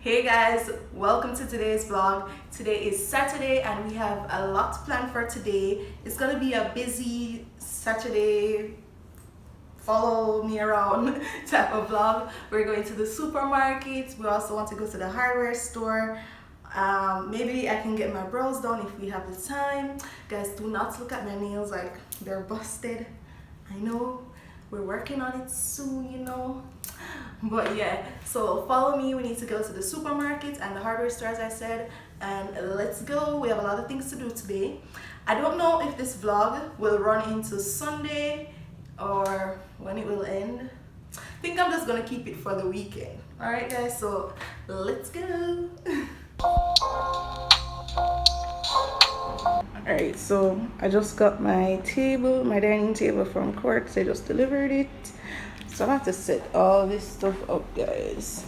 Hey guys, welcome to today's vlog. Today is Saturday and we have a lot planned for today. It's gonna be a busy Saturday, follow me around type of vlog. We're going to the supermarket. We also want to go to the hardware store. Maybe I can get my brows done if we have the time. Guys, do not look at my nails like they're busted. I know, we're working on it soon, you know. But yeah, so follow me. We need to go to the supermarket and the hardware store, as I said, and let's go. We have a lot of things to do today. I don't know if this vlog will run into Sunday or when it will end. I think I'm just gonna keep it for the weekend. All right guys, so let's go. Alright, so I just got my dining table from Cork. They just delivered it. So I have to set all this stuff up, guys.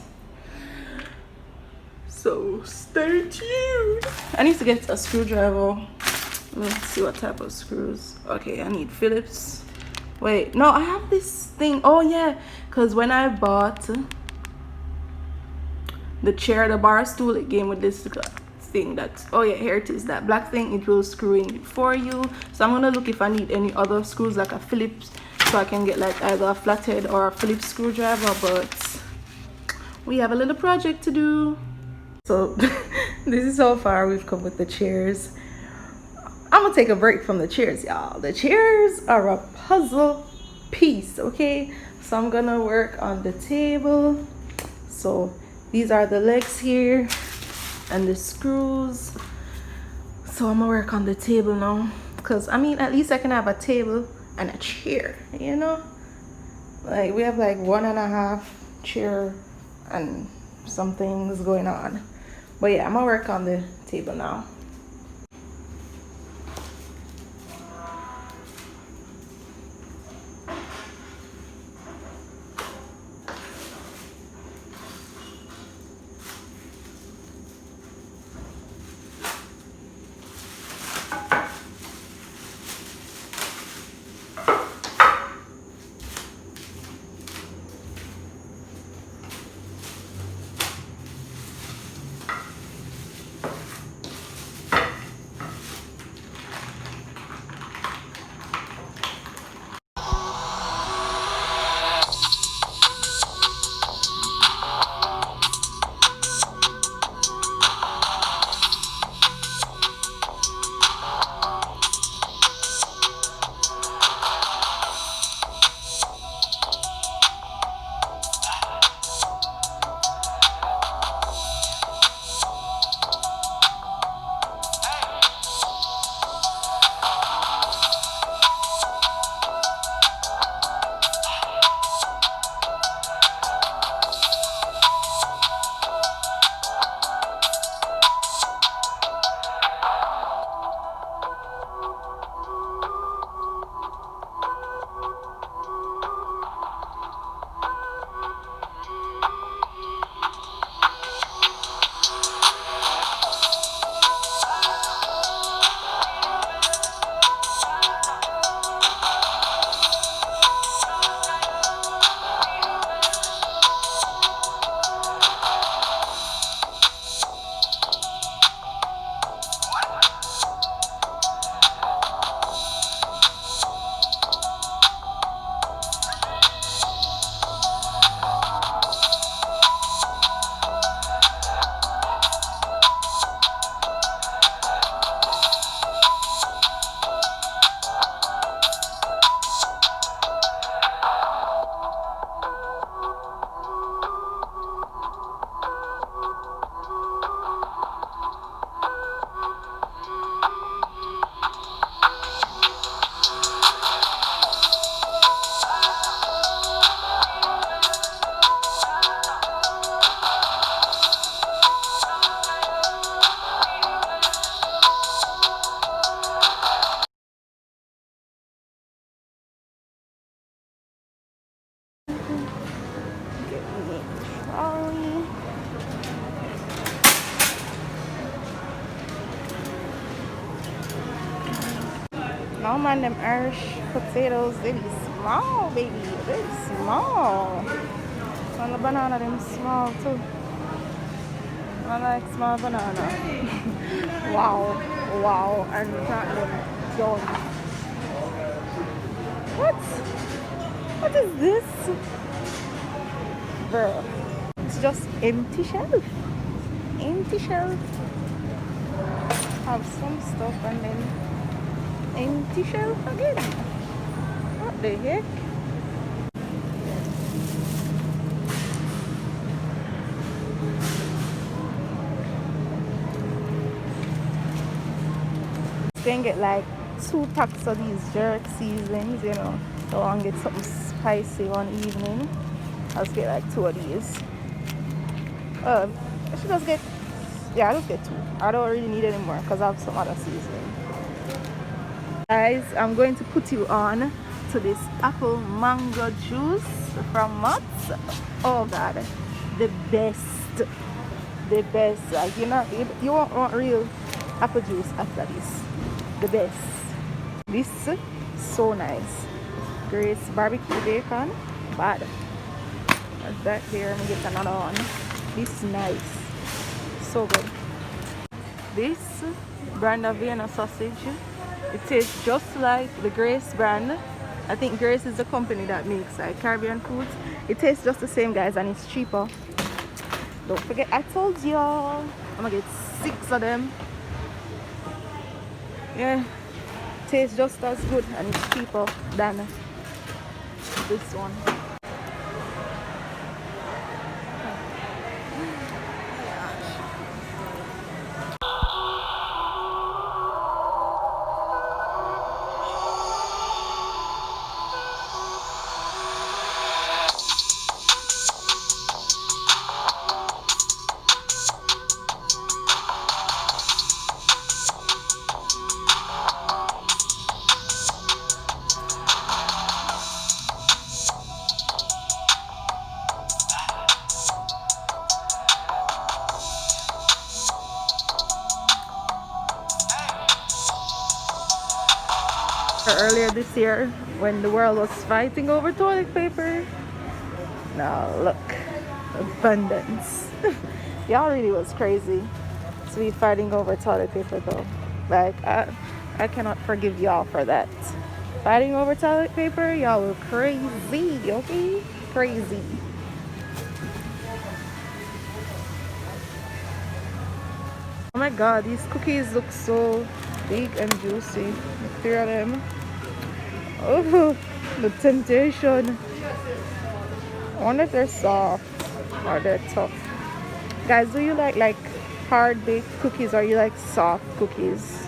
So stay tuned. I need to get a screwdriver. Let's see what type of screws. Okay, I need Phillips. Wait, no, I have this thing. Oh yeah, because when I bought the chair, the bar stool, it came with this thing that, oh yeah, here it is, that black thing. It will screw in for you. So I'm gonna look if I need any other screws, like a Phillips, so I can get like either a flathead or a Phillips screwdriver. But we have a little project to do. So this is how far we've come with the chairs. I'm gonna take a break from the chairs, y'all. The chairs are a puzzle piece, okay? So I'm gonna work on the table. So these are the legs here and the screws. So I'm gonna work on the table now, because I mean, at least I can have a table and a chair, you know. Like we have like 1.5 chair and some things going on. But yeah, I'm gonna work on the table now. No man, them Irish potatoes, they be small, baby. They small. And the banana, them small too. I like small banana. Wow, wow, and platinum done. What? What is this? Bro, it's just empty shelf. Empty shelf. Have some stuff and then empty shelf again. What the heck? Then get like 2 packs of these jerk seasonings, you know. So I want to get something spicy one evening. I'll just get like 2 of these. I should just get, yeah, I'll just get 2. I don't really need any more because I have some other seasoning. Guys, I'm going to put you on to this apple mango juice from Mott's. Oh god, the best. The best. Like, you won't want real apple juice after this. The best. This so nice. Grace barbecue bacon. Bad. That's that here. Let me get another one. This is nice. So good. This brand of Vienna sausage. It tastes just like the Grace brand. I think Grace is the company that makes like Caribbean foods. It tastes just the same, guys, and it's cheaper. Don't forget, I told y'all I'm gonna get 6 of them. Yeah, tastes just as good and it's cheaper than this one. Earlier this year when the world was fighting over toilet paper. Now look, abundance. Y'all really was crazy to be fighting over toilet paper though. Like I cannot forgive y'all for that. Fighting over toilet paper, y'all were crazy, okay? Crazy. Oh my god, these cookies look so big and juicy. 3 of them. Oh, the temptation. I wonder if they're soft or they're tough. Guys, do you like hard baked cookies or you like soft cookies?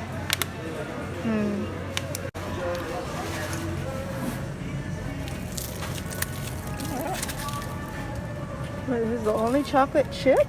Well, this is the only chocolate chip?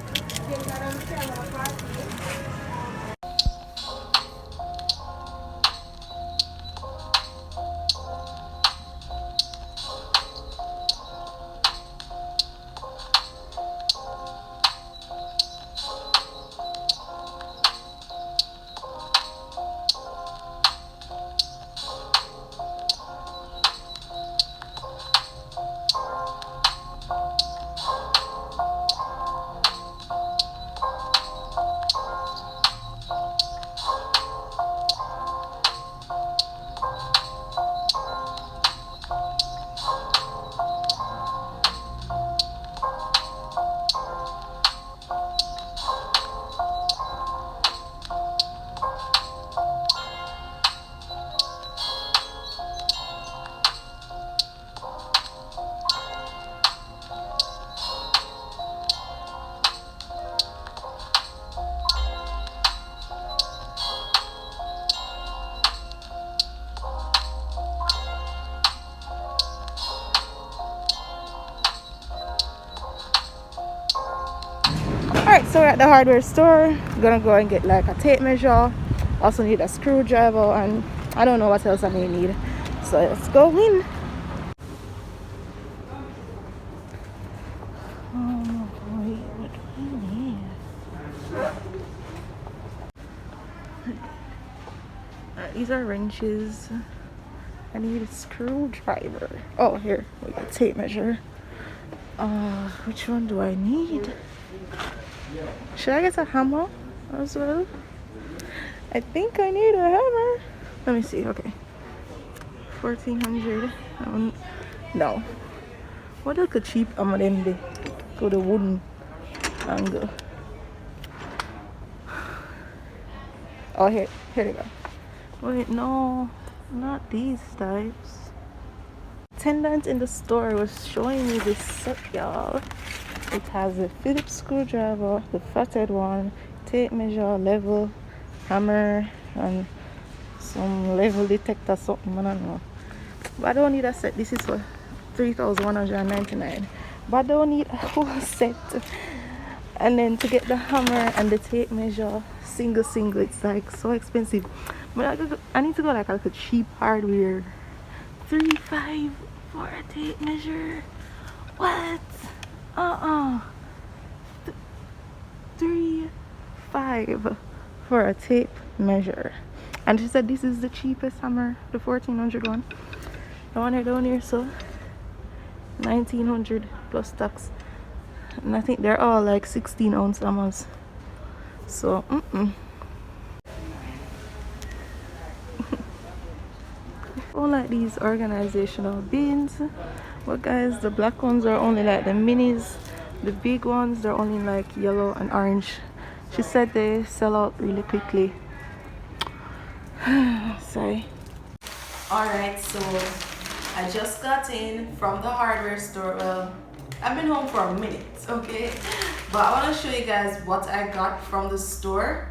Alright, so we're at the hardware store. Gonna go and get like a tape measure. Also need a screwdriver and I don't know what else I may need. So let's go in. These are wrenches. I need a screwdriver. Oh, here we got tape measure. Which one do I need? Should I get a hammer as well? I think I need a hammer. Let me see. Okay, 1400. No. What look a cheap hammer them be? Go the wooden angle. Oh, here they go. Wait, no, not these types. Attendant in the store was showing me this set, y'all. It has a Phillips screwdriver, the flathead one, tape measure, level, hammer, and some level detector, something, I don't know. But I don't need a set. This is for $3,199. But I don't need a whole set. And then to get the hammer and the tape measure, single, it's like so expensive. But I need to go like a cheap hardware. $3,500 for a tape measure. What? $3,500 for a tape measure. And she said this is the cheapest hammer, the 1400 one. The one down here, so 1900 plus tax. And I think they're all like 16-ounce hammers. So I like these organizational bins, but guys, the black ones are only like the minis. The big ones, they're only like yellow and orange. She said they sell out really quickly. Sorry. Alright, so I just got in from the hardware store. Well, I've been home for a minute, okay? But I want to show you guys what I got from the store.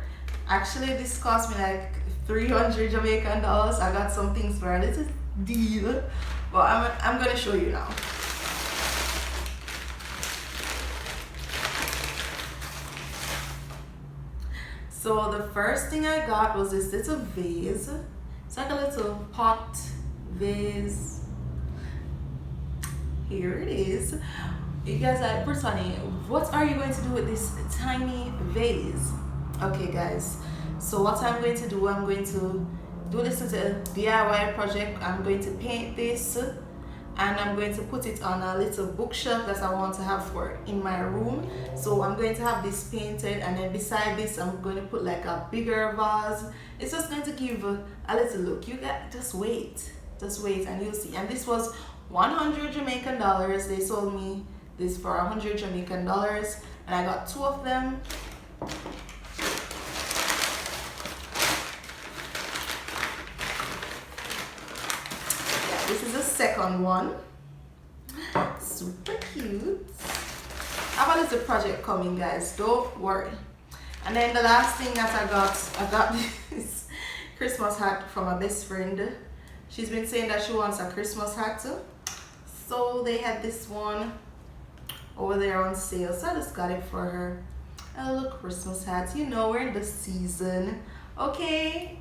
Actually, this cost me like 300 Jamaican dollars. I got some things for a little deal, but I'm gonna show you now. So the first thing I got was this little vase. It's like a little pot vase. Here it is. You guys are like, Britonny, what are you going to do with this tiny vase? Okay guys, so what I'm going to do, I'm going to do this little DIY project. I'm going to paint this and I'm going to put it on a little bookshelf that I want to have for in my room. So I'm going to have this painted, and then beside this I'm going to put like a bigger vase. It's just going to give a little look. You got just wait and you'll see. And this was 100 Jamaican dollars. They sold me this for 100 Jamaican dollars, and I got 2 of them. This is the second one. Super cute. I have a little project coming, guys, don't worry. And then the last thing that I got this Christmas hat from my best friend. She's been saying that she wants a Christmas hat too. So they had this one over there on sale, so I just got it for her. A little Christmas hat. You know, we're in the season, okay?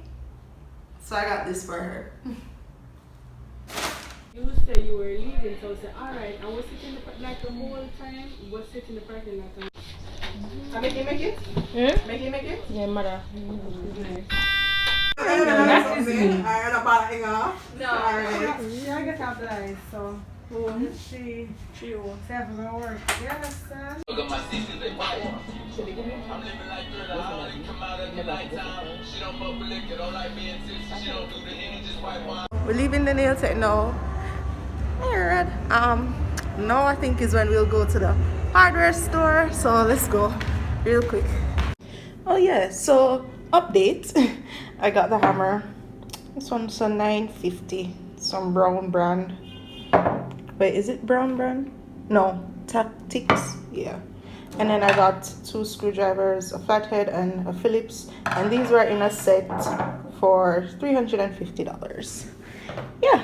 So I got this for her. You said you were leaving, so I said, alright, I was sitting like the whole time, was sitting in the parking lot. I make it? Hmm? Make it? Yeah, mother. Nice. That is me. I had a bad off. No. I get out the eyes, so. She won't have no work. You understand? Look at my sisters, they fight. I'm living like girl, I only come out at the night time. She don't fuck with liquor, don't like being sister. She don't do the any, just white wine. We're leaving the nail tech now. Alright. Now I think is when we'll go to the hardware store. So let's go real quick. Oh yeah, so update. I got the hammer. This one's a $9.50. Some brown brand. Wait, is it brown brand? No, Tactics. Yeah. And then I got 2 screwdrivers, a flathead and a Phillips, and these were in a set for $350. Yeah.